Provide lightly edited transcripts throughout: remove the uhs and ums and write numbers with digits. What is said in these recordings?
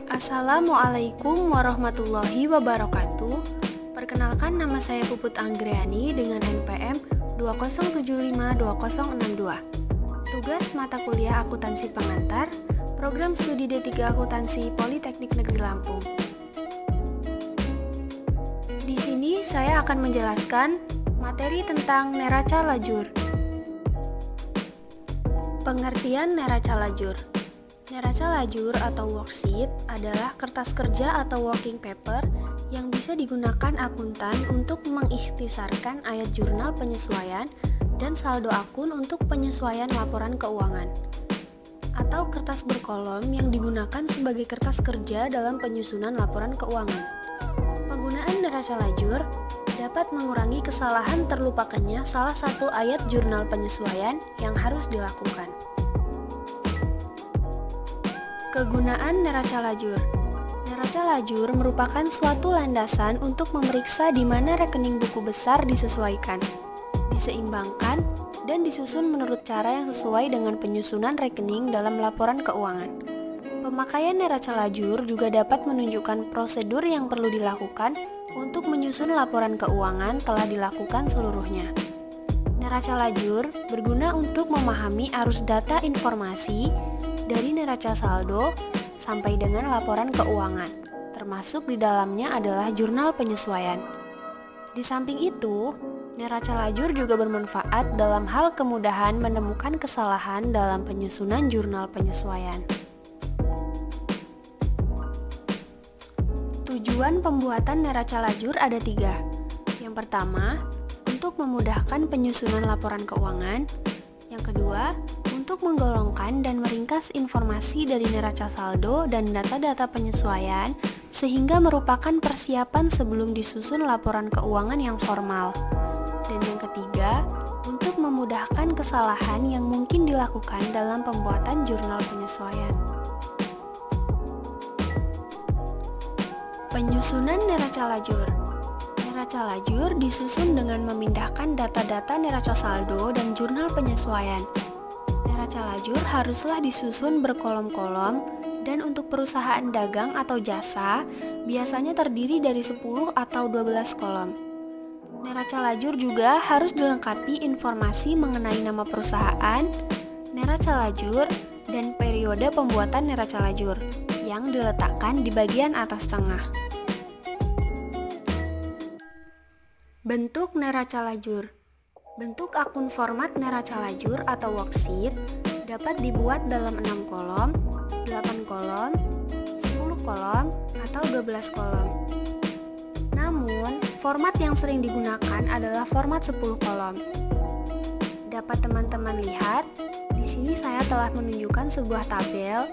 Assalamualaikum warahmatullahi wabarakatuh. Perkenalkan, nama saya Puput Anggriani dengan NPM 2075262. Tugas mata kuliah akuntansi pengantar, program studi D3 akuntansi Politeknik Negeri Lampung. Di sini saya akan menjelaskan materi tentang neraca lajur. Pengertian neraca lajur. Neraca lajur atau worksheet adalah kertas kerja atau working paper yang bisa digunakan akuntan untuk mengikhtisarkan ayat jurnal penyesuaian dan saldo akun untuk penyesuaian laporan keuangan, atau kertas berkolom yang digunakan sebagai kertas kerja dalam penyusunan laporan keuangan. Penggunaan neraca lajur dapat mengurangi kesalahan terlupakannya salah satu ayat jurnal penyesuaian yang harus dilakukan. Kegunaan neraca lajur. Neraca lajur merupakan suatu landasan untuk memeriksa di mana rekening buku besar disesuaikan, diseimbangkan, dan disusun menurut cara yang sesuai dengan penyusunan rekening dalam laporan keuangan. Pemakaian neraca lajur juga dapat menunjukkan prosedur yang perlu dilakukan untuk menyusun laporan keuangan telah dilakukan seluruhnya. Neraca lajur berguna untuk memahami arus data informasi dari neraca saldo sampai dengan laporan keuangan, termasuk di dalamnya adalah jurnal penyesuaian. Di samping itu, neraca lajur juga bermanfaat dalam hal kemudahan menemukan kesalahan dalam penyusunan jurnal penyesuaian. Tujuan pembuatan neraca lajur ada 3. Yang pertama, untuk memudahkan penyusunan laporan keuangan. Yang kedua, untuk menggolongkan dan meringkas informasi dari neraca saldo dan data-data penyesuaian sehingga merupakan persiapan sebelum disusun laporan keuangan yang formal. Dan yang ketiga, untuk memudahkan kesalahan yang mungkin dilakukan dalam pembuatan jurnal penyesuaian. Penyusunan neraca lajur. Neraca lajur disusun dengan memindahkan data-data neraca saldo dan jurnal penyesuaian. Neraca lajur haruslah disusun berkolom-kolom dan untuk perusahaan dagang atau jasa biasanya terdiri dari 10 atau 12 kolom. Neraca lajur juga harus dilengkapi informasi mengenai nama perusahaan, neraca lajur, dan periode pembuatan neraca lajur yang diletakkan di bagian atas tengah. Bentuk neraca lajur. Bentuk akun format neraca lajur atau worksheet dapat dibuat dalam 6 kolom, 8 kolom, 10 kolom, atau 12 kolom. Namun, format yang sering digunakan adalah format 10 kolom. Dapat teman-teman lihat, di sini saya telah menunjukkan sebuah tabel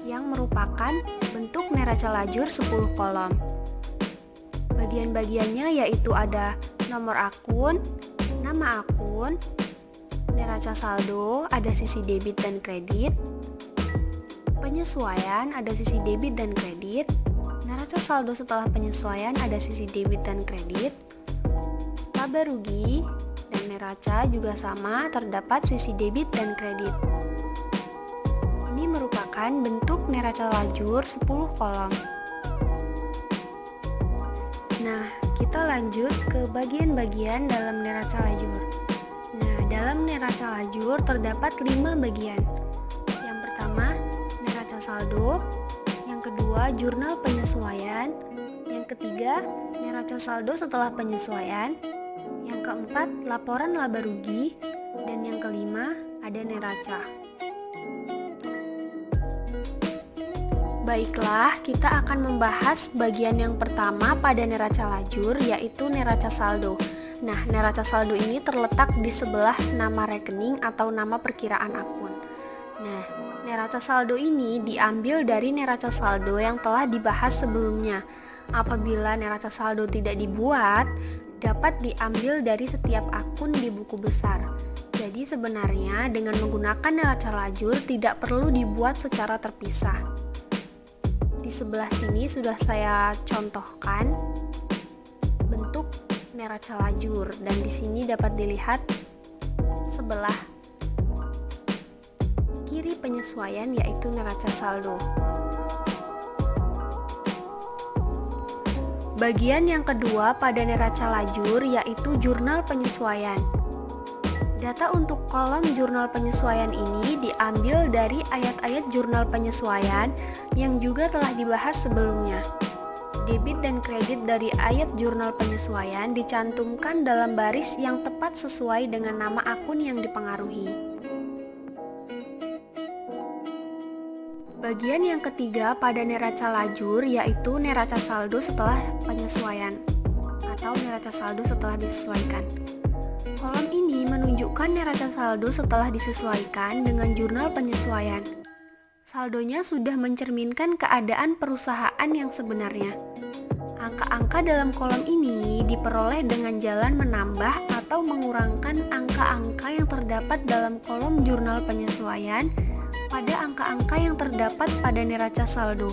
yang merupakan bentuk neraca lajur 10 kolom. Bagian-bagiannya yaitu ada nomor akun, nama akun, neraca saldo, ada sisi debit dan kredit, penyesuaian, ada sisi debit dan kredit, neraca saldo setelah penyesuaian, ada sisi debit dan kredit, laba rugi, dan neraca juga sama, terdapat sisi debit dan kredit. Ini merupakan bentuk neraca lajur 10 kolom. Nah, kita lanjut ke bagian-bagian dalam neraca lajur. Nah, dalam neraca lajur terdapat 5 bagian. Yang pertama, neraca saldo. Yang kedua, jurnal penyesuaian. Yang ketiga, neraca saldo setelah penyesuaian. Yang keempat, laporan laba rugi. Dan yang kelima, ada neraca. Baiklah, kita akan membahas bagian yang pertama pada neraca lajur, yaitu neraca saldo. Nah, neraca saldo ini terletak di sebelah nama rekening atau nama perkiraan akun. Nah, neraca saldo ini diambil dari neraca saldo yang telah dibahas sebelumnya. Apabila neraca saldo tidak dibuat, dapat diambil dari setiap akun di buku besar. Jadi sebenarnya dengan menggunakan neraca lajur tidak perlu dibuat secara terpisah. Di sebelah sini sudah saya contohkan bentuk neraca lajur dan di sini dapat dilihat sebelah kiri penyesuaian yaitu neraca saldo. Bagian yang kedua pada neraca lajur yaitu jurnal penyesuaian. Data untuk kolom jurnal penyesuaian ini diambil dari ayat-ayat jurnal penyesuaian yang juga telah dibahas sebelumnya. Debit dan kredit dari ayat jurnal penyesuaian dicantumkan dalam baris yang tepat sesuai dengan nama akun yang dipengaruhi. Bagian yang ketiga pada neraca lajur yaitu neraca saldo setelah penyesuaian atau neraca saldo setelah disesuaikan. Kolom ini menunjukkan neraca saldo setelah disesuaikan dengan jurnal penyesuaian. Saldonya sudah mencerminkan keadaan perusahaan yang sebenarnya. Angka-angka dalam kolom ini diperoleh dengan jalan menambah atau mengurangkan angka-angka yang terdapat dalam kolom jurnal penyesuaian pada angka-angka yang terdapat pada neraca saldo.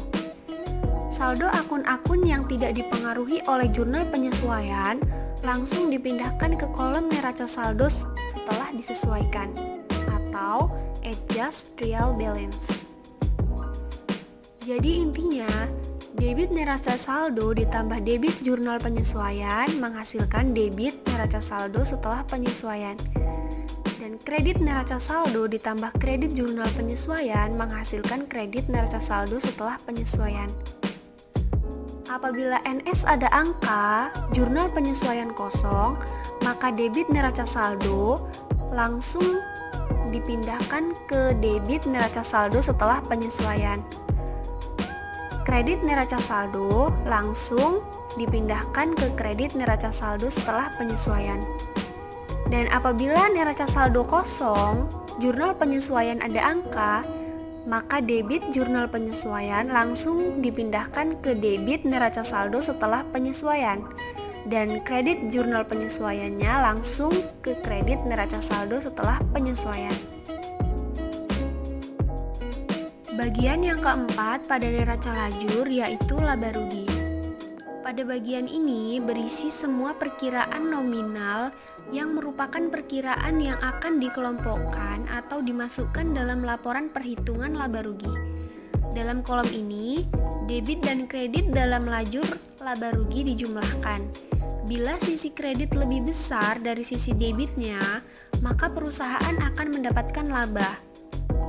Saldo akun-akun yang tidak dipengaruhi oleh jurnal penyesuaian langsung dipindahkan ke kolom neraca saldo setelah disesuaikan atau adjust real balance. Jadi intinya, debit neraca saldo ditambah debit jurnal penyesuaian menghasilkan debit neraca saldo setelah penyesuaian. Dan kredit neraca saldo ditambah kredit jurnal penyesuaian menghasilkan kredit neraca saldo setelah penyesuaian. Apabila NS ada angka, jurnal penyesuaian kosong, maka debit neraca saldo langsung dipindahkan ke debit neraca saldo setelah penyesuaian. Kredit neraca saldo langsung dipindahkan ke kredit neraca saldo setelah penyesuaian. Dan apabila neraca saldo kosong, jurnal penyesuaian ada angka, maka debit jurnal penyesuaian langsung dipindahkan ke debit neraca saldo setelah penyesuaian. Dan kredit jurnal penyesuaiannya langsung ke kredit neraca saldo setelah penyesuaian. Bagian yang keempat pada neraca lajur yaitu laba rugi. Pada bagian ini berisi semua perkiraan nominal yang merupakan perkiraan yang akan dikelompokkan atau dimasukkan dalam laporan perhitungan laba rugi. Dalam kolom ini, debit dan kredit dalam lajur laba rugi dijumlahkan. Bila sisi kredit lebih besar dari sisi debitnya, maka perusahaan akan mendapatkan laba.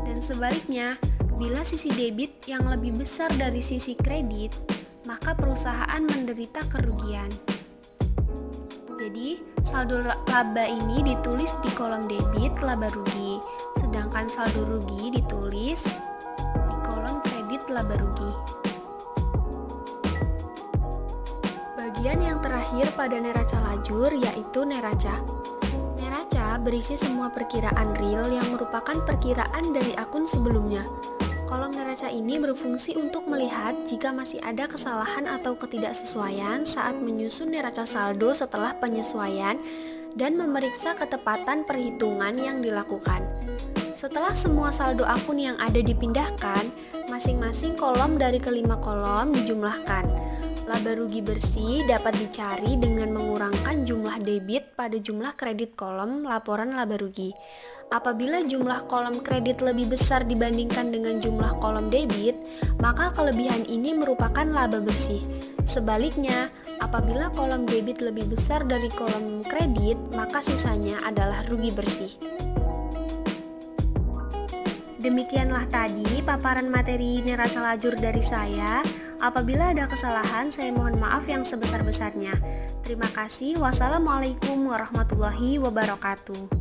Dan sebaliknya, bila sisi debit yang lebih besar dari sisi kredit, maka perusahaan menderita kerugian. Jadi, saldo laba ini ditulis di kolom debit laba rugi, sedangkan saldo rugi ditulis di kolom kredit laba rugi. Bagian yang terakhir pada neraca lajur yaitu neraca. Neraca berisi semua perkiraan real yang merupakan perkiraan dari akun sebelumnya. Kolom neraca ini berfungsi untuk melihat jika masih ada kesalahan atau ketidaksesuaian saat menyusun neraca saldo setelah penyesuaian dan memeriksa ketepatan perhitungan yang dilakukan. Setelah semua saldo akun yang ada dipindahkan, masing-masing kolom dari kelima kolom dijumlahkan. Laba rugi bersih dapat dicari dengan mengurangkan jumlah debit pada jumlah kredit kolom laporan laba rugi. Apabila jumlah kolom kredit lebih besar dibandingkan dengan jumlah kolom debit, maka kelebihan ini merupakan laba bersih. Sebaliknya, apabila kolom debit lebih besar dari kolom kredit, maka sisanya adalah rugi bersih. Demikianlah tadi paparan materi neraca lajur dari saya. Apabila ada kesalahan, saya mohon maaf yang sebesar-besarnya. Terima kasih. Wassalamualaikum warahmatullahi wabarakatuh.